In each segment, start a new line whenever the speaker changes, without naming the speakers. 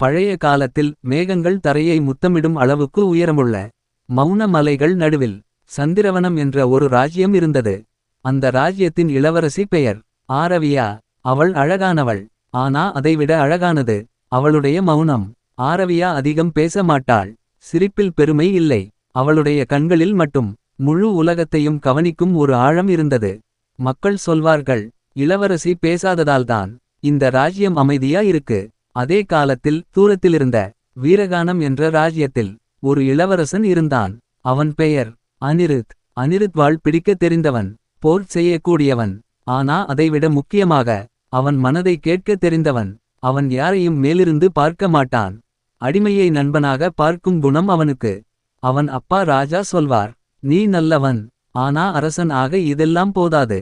பழைய காலத்தில் மேகங்கள் தரையை முத்தமிடும் அளவுக்கு உயரமுள்ள மௌன மலைகள் நடுவில் சந்திரவனம் என்ற ஒரு ராஜ்யம் இருந்தது. அந்த ராஜ்யத்தின் இளவரசி பெயர் ஆரவியா. அவள் அழகானவள். ஆனா அதைவிட அழகானது அவளுடைய மௌனம். ஆரவியா அதிகம் பேச மாட்டாள். சிரிப்பில் பெருமை இல்லை. அவளுடைய கண்களில் மட்டும் முழு உலகத்தையும் கவனிக்கும் ஒரு ஆழம் இருந்தது. மக்கள் சொல்வார்கள், இளவரசி பேசாததால்தான் இந்த ராஜ்யம் அமைதியா இருக்கு. அதே காலத்தில் தூரத்திலிருந்த வீரகானம் என்ற ராஜ்யத்தில் ஒரு இளவரசன் இருந்தான். அவன் பெயர் அனிருத். அனிருத் வாள் பிடிக்க தெரிந்தவன், போர் செய்யக்கூடியவன். ஆனா அதைவிட முக்கியமாக அவன் மனதை கேட்க தெரிந்தவன். அவன் யாரையும் மேலிருந்து பார்க்க மாட்டான். அடிமையை நண்பனாக பார்க்கும் குணம் அவனுக்கு. அவன் அப்பா ராஜா சொல்வார், நீ நல்லவன். ஆனா அரசன் ஆக இதெல்லாம் போதாது.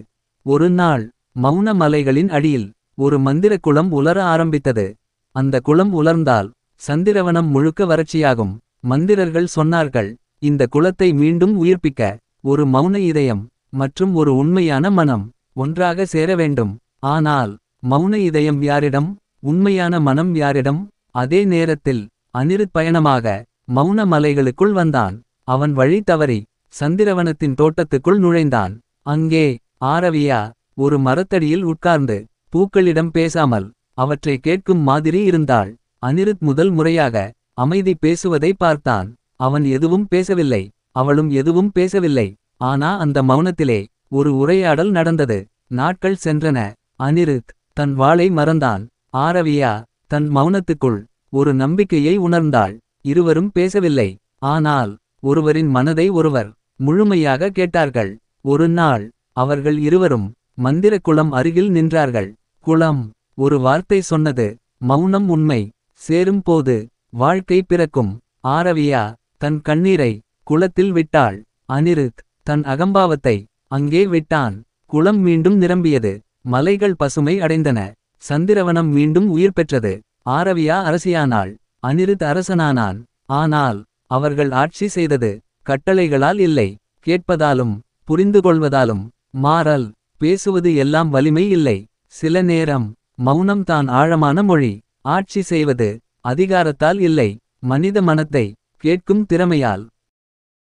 ஒரு நாள் மௌன மலைகளின் அடியில் ஒரு மந்திர குளம் உலர ஆரம்பித்தது. அந்த குளம் உலர்ந்தால் சந்திரவனம் முழுக்க வறட்சியாகும். மந்திரர்கள் சொன்னார்கள், இந்த குளத்தை மீண்டும் உயிர்ப்பிக்க ஒரு மௌன இதயம் மற்றும் ஒரு உண்மையான மனம் ஒன்றாக சேர வேண்டும். ஆனால் மௌன இதயம் யாரிடம், உண்மையான மனம் யாரிடம்? அதே நேரத்தில் அனிருத் பயணமாக மௌன மலைகளுக்குள் வந்தான். அவன் வழி தவறி சந்திரவனத்தின் தோட்டத்துக்குள் நுழைந்தான். அங்கே ஆரவியா ஒரு மரத்தடியில் உட்கார்ந்து பூக்களிடம் பேசாமல் அவற்றை கேட்கும் மாதிரி இருந்தாள். அனிருத் முதல் முறையாக அமைதி பேசுவதை பார்த்தான். அவன் எதுவும் பேசவில்லை, அவளும் எதுவும் பேசவில்லை. ஆனா அந்த மௌனத்திலே ஒரு உரையாடல் நடந்தது. நாட்கள் சென்றன. அனிருத் தன் வாளை மறந்தான். ஆரவியா தன் மௌனத்துக்குள் ஒரு நம்பிக்கையை உணர்ந்தாள். இருவரும் பேசவில்லை, ஆனால் ஒருவரின் மனதை ஒருவர் முழுமையாக கேட்டார்கள். ஒரு நாள் அவர்கள் இருவரும் மந்திர குளம் அருகில் நின்றார்கள். குளம் ஒரு வார்த்தை சொன்னது, மௌனம் உண்மை சேரும் போது வாழ்க்கை பிறக்கும். ஆரவியா தன் கண்ணீரை குளத்தில் விட்டாள். அனிருத் தன் அகம்பாவத்தை அங்கே விட்டான். குளம் மீண்டும் நிரம்பியது. மலைகள் பசுமை அடைந்தன. சந்திரவனம் மீண்டும் உயிர் பெற்றது. ஆரவியா அரசியானாள். அனிருத் அரசனானான். ஆனால் அவர்கள் ஆட்சி செய்தது கட்டளைகளால் இல்லை, கேட்பதாலும் புரிந்துகொள்வதாலும். மாறல் பேசுவது எல்லாம் வலிமை இல்லை. சில நேரம் மௌனம் தான் ஆழமான மொழி. ஆட்சி செய்வது அதிகாரத்தால் இல்லை, மனித மனத்தை கேட்கும் திறமையால்.